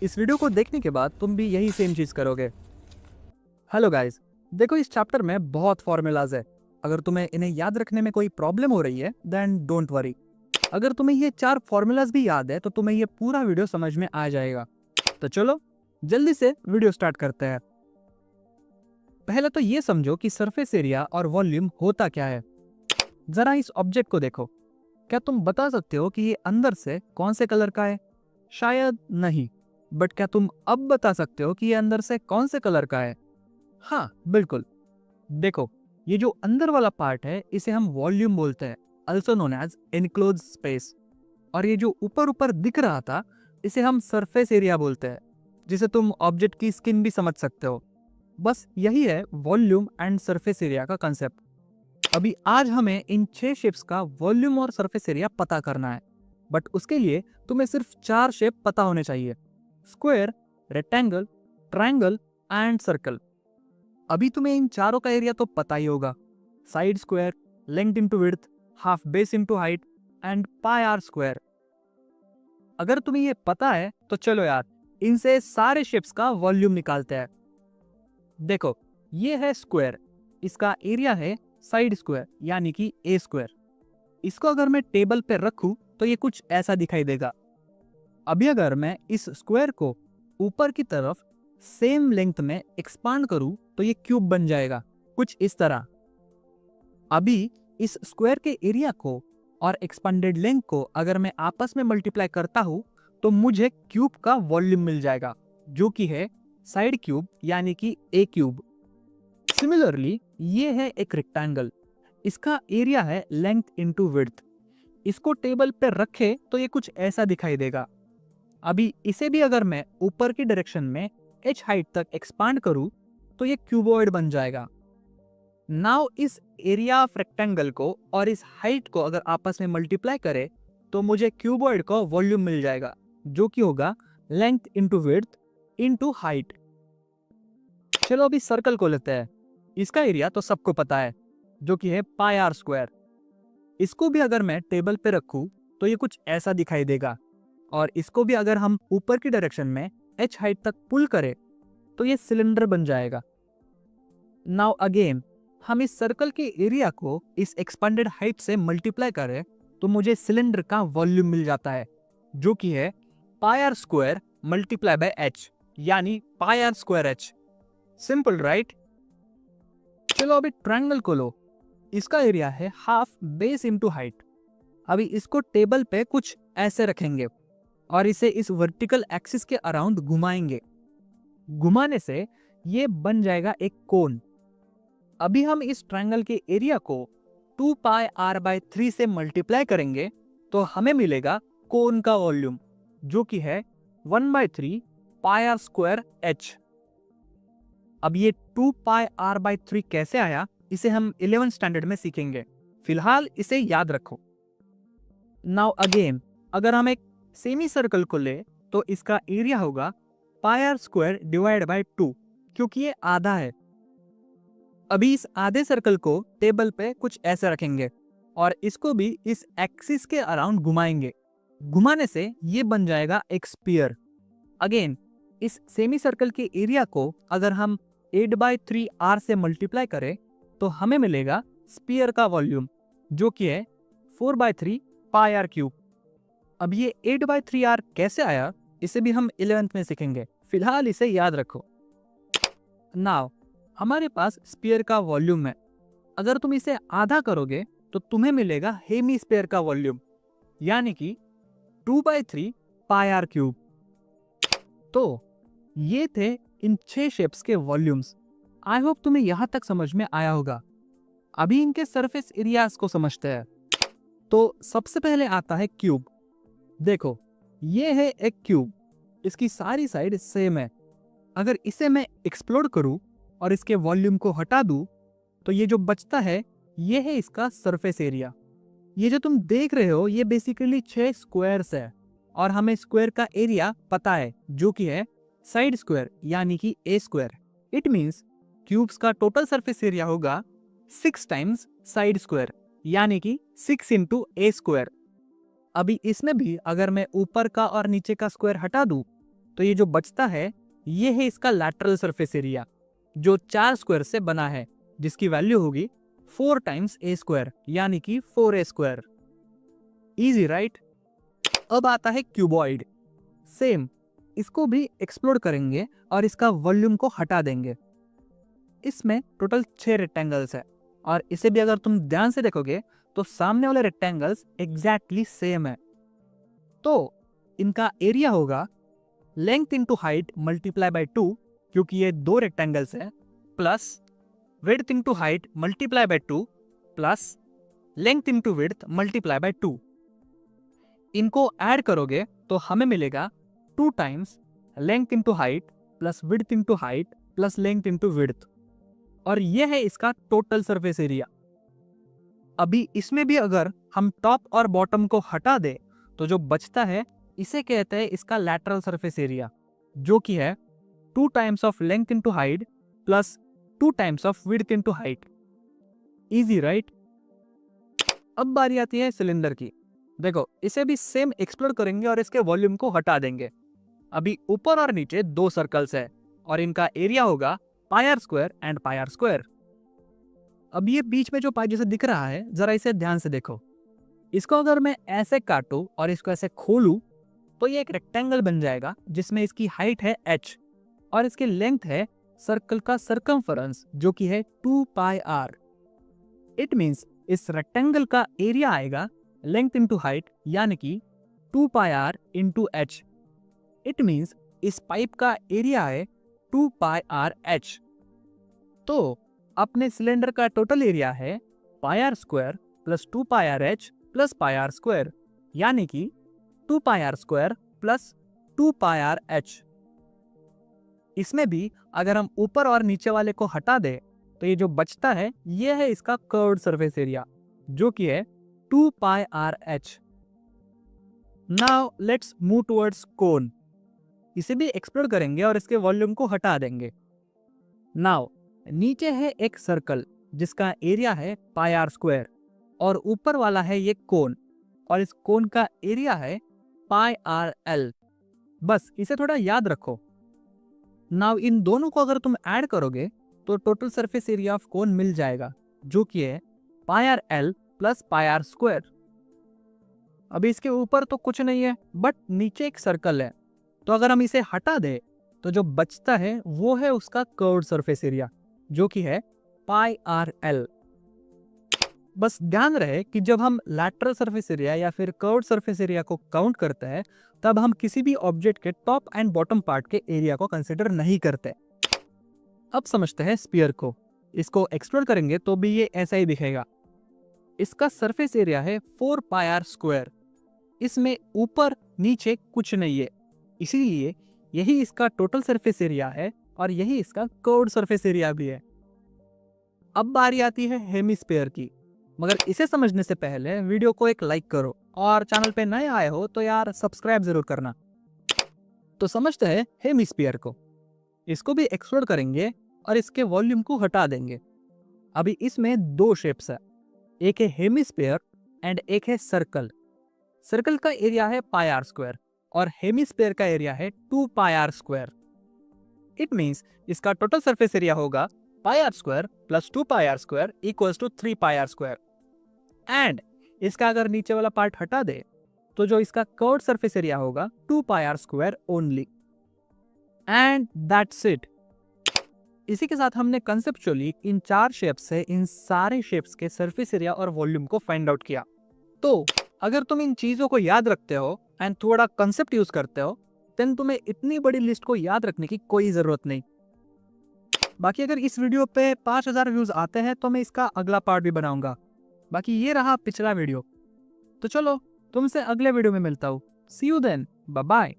इस वीडियो को देखने के बाद तुम भी यही सेम चीज करोगे। हेलो गाइस, देखो इस चैप्टर में बहुत फॉर्मूलाज है। अगर तुम्हें इन्हें याद रखने में कोई प्रॉब्लम हो रही है देन डोंट वरी। अगर तुम्हें ये 4 फॉर्मूलाज भी याद है तो तुम्हें ये पूरा वीडियो समझ में आ जाएगा। तो चलो जल्दी से वीडियो स्टार्ट करते हैं। पहले तो ये समझो कि सरफेस एरिया और वॉल्यूम होता क्या है। जरा इस ऑब्जेक्ट को देखो। क्या तुम बता सकते हो कि ये अंदर से कौन से कलर का है? शायद नहीं, बट क्या तुम अब बता सकते हो कि ये अंदर से कौन से कलर का है? हाँ बिल्कुल। देखो, ये जो अंदर वाला पार्ट है इसे हम वॉल्यूम बोलते हैं, also known as enclosed space। और ये जो ऊपर ऊपर दिख रहा था इसे हम सरफेस एरिया बोलते हैं, जिसे तुम ऑब्जेक्ट की स्किन भी समझ सकते हो। बस यही है वॉल्यूम एंड सरफेस एरिया का कंसेप्ट। अभी आज हमें इन 6 शेप्स का वॉल्यूम और सरफेस एरिया पता करना है, बट उसके लिए तुम्हें सिर्फ 4 शेप पता होने चाहिए: square, rectangle, triangle and circle. अभी तुम्हें इन चारों का एरिया तो पता ही होगा: side square, length into width, half base into height and pi r square. अगर तुम्हें ये पता है तो चलो यार, इनसे सारे शेप्स का वॉल्यूम निकालते हैं। देखो, ये है स्क्वायर, इसका एरिया है साइड स्क्वायर यानी कि ए स्क्वायर। इसको अगर मैं टेबल पे रखूं तो ये कुछ ऐसा दिखाई देगा। अभी अगर मैं इस स्क्वायर को ऊपर की तरफ सेम लेंथ में एक्सपांड करूं तो ये क्यूब बन जाएगा, कुछ इस तरह। अभी इस स्क्वायर के एरिया को और एक्सपांडेड लेंथ को अगर मैं आपस में मल्टीप्लाई करता हूं तो मुझे क्यूब का वॉल्यूम मिल जाएगा, जो कि है साइड क्यूब यानी कि ए क्यूब। सिमिलरली ये है एक रेक्टेंगल, इसका एरिया है लेंथ इनटू विड्थ। इसको टेबल पे रखे तो ये कुछ ऐसा दिखाई देगा। अभी इसे भी अगर मैं ऊपर की डायरेक्शन में h हाइट तक एक्सपांड करूं तो ये क्यूबॉइड बन जाएगा। नाउ इस एरिया ऑफ रेक्टेंगल को और इस हाइट को अगर आपस में मल्टीप्लाई करें तो मुझे क्यूबॉइड का वॉल्यूम मिल जाएगा, जो कि होगा length into width into height. चलो अभी सर्कल को लेते हैं। इसका एरिया तो सबको पता है, जो कि है पाई आर स्क्वायर। इसको भी अगर मैं टेबल पे रखूं तो ये कुछ ऐसा दिखाई देगा, और इसको भी अगर हम ऊपर की डायरेक्शन में h हाइट तक पुल करें तो ये सिलेंडर बन जाएगा। नाउ अगेन हम इस सर्कल के एरिया को इस एक्सपांडेड हाइट से मल्टीप्लाई करें तो मुझे सिलेंडर का वॉल्यूम मिल जाता है, जो कि है pi r square multiply by h यानी pi r square h। Simple right? चलो अभी ट्रायंगल को लो। इसका एरिया है हाफ बेस इनटू हाइट। अभी इसको टेबल पे कुछ ऐसे रखेंगे और इसे इस वर्टिकल एक्सिस के अराउंड घुमाएंगे। घुमाने से ये बन जाएगा एक कोन। अभी हम इस ट्रायंगल के एरिया को 2 पाई आर बाय 3 से मल्टीप्लाई करेंगे तो हमें मिलेगा कोन का वॉल्यूम, जो कि है 1/3 पाई आर स्क्वायर h। अब ये 2 पाई आर बाय 3 कैसे आया इसे हम 11th स्टैंडर्ड में सीखेंगे, फिलहाल इसे याद रखो। नाउ अगेन अगर हम एक सेमी सर्कल को ले तो इसका एरिया होगा pi r square divide by 2, क्योंकि ये आधा है। अभी इस आधे सर्कल को टेबल पे कुछ ऐसे रखेंगे और इसको भी इस एक्सिस के अराउंड घुमाएंगे। घुमाने से ये बन जाएगा एक स्फीयर। अगेन इस सेमी सर्कल के एरिया को अगर हम 8/3 r से मल्टीप्लाई करें तो हमें मिलेगा स्फीयर का वॉल्यूम, जो कि है 4/3 पाई आर क्यूब। अब ये 8/3 r कैसे आया इसे भी हम 11th में सीखेंगे, फिलहाल इसे याद रखो। नाउ हमारे पास स्फीयर का वॉल्यूम है। अगर तुम इसे आधा करोगे तो तुम्हें मिलेगा हेमी स्फीयर का वॉल्यूम, यानी कि 2/3 पाई आर क्यूब। तो ये थे इन 6 शेप्स के वॉल्यूम्स। आई होप तुम्हें यहां तक समझ में आया होगा। अभी इनके सरफेस एरियाज को समझते हैं। तो सबसे पहले आता है क्यूब। देखो, ये है एक क्यूब, इसकी सारी साइड सेम है। अगर इसे मैं एक्सप्लोड करूं और इसके वॉल्यूम को हटा दूं तो ये जो बचता है ये है इसका सरफेस एरिया। ये जो तुम देख रहे हो ये बेसिकली 6 स्क्वायर्स है, और हमें स्क्वायर का एरिया पता है, जो कि है साइड स्क्वायर यानी कि ए स्क्वायर। इट मींस क्यूब्स का टोटल सरफेस एरिया होगा 6 टाइम्स साइड स्क्वायर यानी कि 6 इंटू ए स्क्वायर। अभी इसमें भी अगर मैं ऊपर का और नीचे का स्क्वायर हटा दूं तो ये जो बचता है ये है इसका लैटरल सरफेस एरिया, जो 4 स्क्वायर से बना है, जिसकी वैल्यू होगी 4 टाइम्स ए स्क्वायर, यानी कि 4a स्क्वायर। Easy right. अब आता है क्यूबॉइड। सेम, इसको भी एक्सप्लोर करेंगे और इसका वॉल्यूम को हटा देंगे। इसमें टोटल 6 रेक्टेंगल्स है और इसे भी अगर तुम ध्यान से देखोगे तो सामने वाले रेक्टेंगल्स एग्जैक्टली सेम है। तो इनका एरिया होगा length into height multiply by 2, क्योंकि ये 2 रेक्टेंगल्स है, plus width into height multiply by 2 plus length into width multiply by 2। इनको ऐड करोगे तो हमें मिलेगा 2 times length into height plus width into height plus length into width, और यह है इसका टोटल सरफेस एरिया। अभी इसमें भी अगर हम टॉप और बॉटम को हटा दे तो जो बचता है इसे कहते हैं इसका लैटरल सरफेस एरिया, जो कि है 2 times of length into height plus 2 times of width into height. Easy right. अब बारी आती है सिलेंडर की। देखो, इसे भी सेम एक्सप्लोर करेंगे और इसके वॉल्यूम को हटा देंगे। अभी ऊपर और नीचे 2 सर्कल्स है और इनका एरिया होगा pi r square and pi r square. अब ये बीच में जो पाई जैसे दिख रहा है, जरा इसे ध्यान से देखो। इसको अगर मैं ऐसे काटूं और इसको ऐसे खोलूं तो ये एक रेक्टेंगल बन जाएगा जिसमें इसकी हाइट है h और इसकी लेंथ है सर्कल का सर्कमफरेंस, जो कि है 2 पाई आर। इट मींस इस रेक्टेंगल का एरिया आएगा लेंथ इंटू हाइट, यानी कि 2 pi r into h। It means इस पाइप का एरिया है 2 पाई आर h। तो अपने सिलेंडर का टोटल एरिया है pi r square plus 2 pi r h plus pi r square, यानी कि 2 pi r square plus 2 pi r h। इसमें भी अगर हम ऊपर और नीचे वाले को हटा दें तो ये जो बचता है ये है इसका कर्व्ड सरफेस एरिया, जो कि है 2 pi r h। Now let's move towards cone. इसे भी एक्सप्लोर करेंगे और इसके वॉल्यूम को हटा देंगे। नाउ नीचे है एक सर्कल जिसका एरिया है पाई आर स्क्वायर और ऊपर वाला है ये कोन और इस कोन का एरिया है पाई आर एल। बस इसे थोड़ा याद रखो। नाउ इन दोनों को अगर तुम ऐड करोगे तो total surface area of cone मिल जाएगा, जो कि है pi r L plus pi r square. अभी इसके ऊपर तो कुछ नहीं है बट नीचे एक सर्कल है, तो अगर हम इसे हटा दें तो जो बचता है वो है उसका कर्व्ड सरफेस एरिया, जो कि है पाई आर एल। बस ध्यान रहे कि जब हम लैटरल सरफेस एरिया या फिर कर्व्ड सरफेस एरिया को काउंट करते हैं तब हम किसी भी ऑब्जेक्ट के टॉप एंड बॉटम पार्ट के एरिया को कंसीडर नहीं करते। अब समझते हैं स्फीयर को। इसको एक्सप्लोर करेंगे तो भी ये ऐसा ही दिखेगा। इसका सरफेस एरिया है 4 पाई आर स्क्वायर। इसमें ऊपर नीचे कुछ नहीं है, इसीलिए यही इसका टोटल सरफेस एरिया है और यही इसका कर्व्ड सरफेस एरिया भी है। अब बारी आती है हेमिस्फीयर की, मगर इसे समझने से पहले वीडियो को एक लाइक करो और चैनल पे नए आए हो तो यार सब्सक्राइब जरूर करना। तो समझते हैं हेमिस्फीयर को। इसको भी एक्सप्लोर करेंगे और इसके वॉल्यूम को हटा देंगे। अभी इसमें 2 शेप्स है, एक है हेमिस्फीयर एंड एक है सर्कल। सर्कल का एरिया है पाई आर स्क्वायर और हेमिस्फीयर का एरिया है 2 pi r square. It means इसका टोटल सरफेस एरिया होगा pi r square plus 2 pi r square equals to 3 pi r square. And इसका अगर नीचे वाला पार्ट हटा दे तो जो इसका कर्व्ड सरफेस एरिया होगा 2 pi r square only. And that's it. इसी के साथ हमने कंसेप्चुअली इन 4 शेप्स से इन सारे शेप्स के सरफेस एरिया और वॉल्यूम को फाइंड आउट किया। तो अगर तुम इन चीजों को याद रखते हो एंड थोड़ा कंसेप्ट यूज करते हो देन तुम्हें इतनी बड़ी लिस्ट को याद रखने की कोई जरूरत नहीं। बाकी अगर इस वीडियो पे 5000 व्यूज आते हैं तो मैं इसका अगला पार्ट भी बनाऊंगा। बाकी ये रहा पिछला वीडियो। तो चलो तुमसे अगले वीडियो में मिलता हूँ। सी यू देन, बाय बाय।